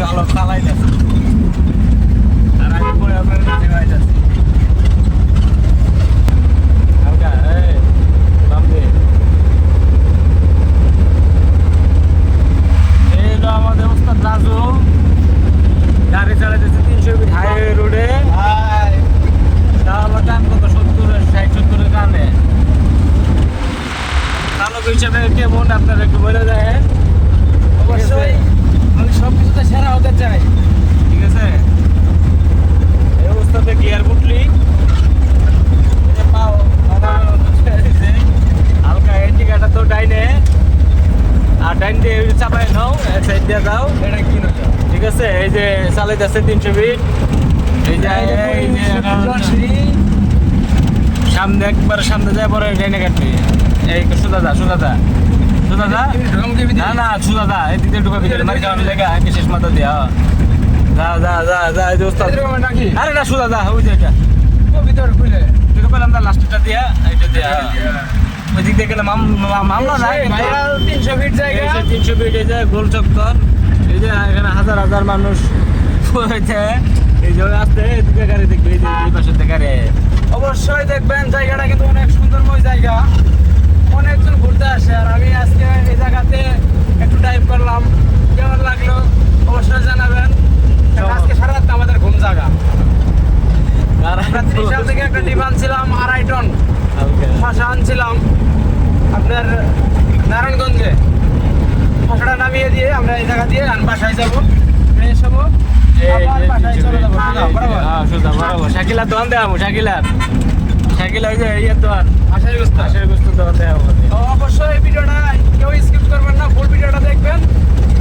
আলো চালাই যাচ্ছে আর আমি পরে আপনার নিচে হয়ে যাচ্ছি হালকা এই আমাদের ওস্তাদ রাজু গাড়ি চালাইতেছে 300 ফিট হাইওয়ে রোডে আমার টান কত 70-60-70 কারণে চালক হিসেবে কেমন আপনারা একটু বলে দেয় অবশ্যই আমি সব কিছুতে সেরা হতে চাই। ঠিক আছে এই অবস্থাতে গিয়ার বুটলি পাও হালকা ইন্ডিকেটার তো ডাইনে আর ডাইন দিয়ে চাপাই নাও এক সাইড দিয়ে দাও এটা কি না ঠিক আছে এই যে চালাইতেছে 300 ফিট এই যে সামনে একবার সামনে যায় পরে ডাইনে কাটবি এই সুদা দা না সুদা এই দিকে ঢুকা ভিতরে মারি কারণ জায়গা আমি শেষ মাথা দিয়া যা এই যে ওস্তাদ আরে না সুদা দা ওই যে এটা ভিতরে খুলে দেখো পেলাম না লাস্টটা দিয়া এইটা দিয়া ওই দিক দিয়ে গেলে মামলা নাই ভাইরাল 300 ফিট জায়গা 300 ফিট এই যে গোল চত্বর এই যে এখানে হাজার হাজার মানুষ হয়েছে এই যে আসতে এদিকে গাড়ি দেখবে এই যে এই পাশে গাড়ি অবশ্যই দেখবেন জায়গাটা কিন্তু অনেক সুন্দরময় জায়গা অনেকজন ঘুরতে আসে আর আমি আজকে এই জায়গাতে একটু টাইম করলাম কেমন লাগলো অবশ্যই জানাবেন আজকে সারা রাত আমাদের ঘুম জায়গা আমরা 30 সাল থেকে একটা ডিম আনছিলাম 2.5 টন শশা আনছিলাম আপনার নারায়ণগঞ্জে শশাটা নামিয়ে দিয়ে আমরা এই জায়গা দিয়ে বাসায় যাবো ফ্রেশ হবো আবার বাসায় চলে যাবো বরাবর শাকিলা দোকান দেওয়া শাকিলা ওই যে ইয়ের দোকান আশাই গোস্ত দোকান দেওয়া অবশ্যই এই ভিডিওটা কেউ স্কিপ করবেন না ফুল ভিডিওটা দেখবেন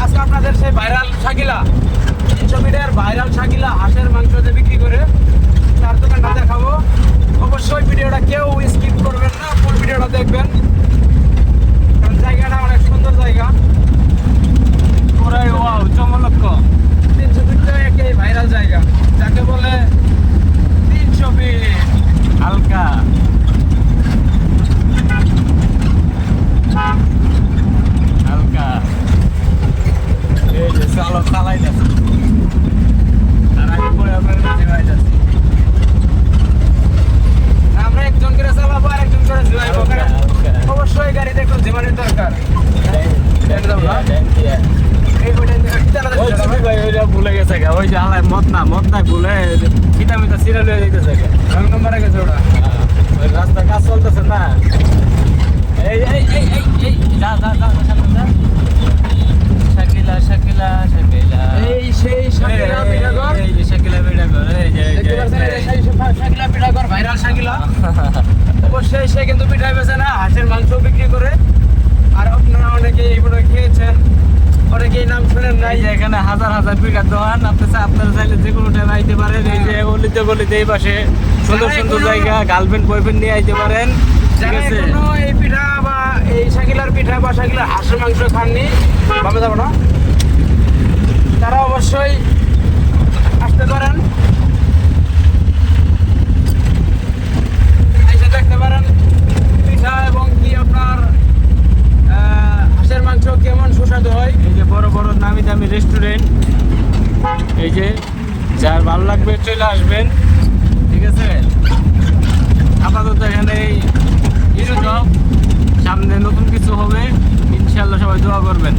আজকে আপনাদের সেই viral Shakila 300 metre viral Shakila হাঁসের মাংস দিয়ে বিক্রি করে তার দোকানটা দেখাবো অবশ্যই ভিডিওটা কেউ স্কিপ করবেন না ফুল ভিডিওটা দেখবেন কারণ জায়গাটা অনেক সুন্দর জায়গা পুরাই ওয়াও চমলক্ষ 300 ফিট একই ভাইরাল জায়গা যাকে বলে 300 ফিট হালকা এই যে চালাই যাচ্ছে আর আমি পরে আপনার নিচে হয়ে যাচ্ছি আমরা একজন করে চালাবো আর একজন করে ঝুলাইবো অবশ্যই গাড়িতে একটু ঝিমানির দরকার ভুলে গেছে ওই যে হালাই মদ না ভুলে কিতা মিতা সিরিয়াল হয়ে যেতেছে রং নম্বরে গেছে ওটা ওই রাস্তার কাজ চলতেছে না এই যা শাকিলা এই সেই শাকিলা পিঠাঘর এই যে শাকিলা পিঠাঘর এই যে দেখতে পাচ্ছেন এই শাকিলা পিঠাঘর ভাইরাল শাকিলা অবশ্যই সে কিন্তু পিঠাই বেচে না হাঁসের মাংস বিক্রি করে আর আপনারা অনেকেই এইগুলো খেয়েছেন অনেকেই নাম শুনেন নাই যে এখানে হাজার হাজার পিঠার দোকান আপনারা চাইলে যে কোনো টাইম আইতে পারেন এই যে গলিতে এই পাশে সুন্দর জায়গা গার্লফ্রেন্ড বয়ফ্রেন্ড নিয়ে আইতে পারেন যারা এখনো এই পিঠা বা এই শাকিলার পিঠা বা শাকিলার হাঁসের মাংস খাননি ভাবে যাবো না তারা অবশ্যই আসতে পারেন এসে দেখতে পারেন পিঠা এবং কি আপনার হাঁসের মাংস কেমন সুস্বাদু হয় এই যে বড় বড় নামি দামি রেস্টুরেন্ট এই যে যার ভালো লাগবে চলে আসবেন ঠিক আছে আপাতত এখানে সামনে নতুন কিছু হবে ইনশাআল্লাহ সবাই দোয়া করবেন।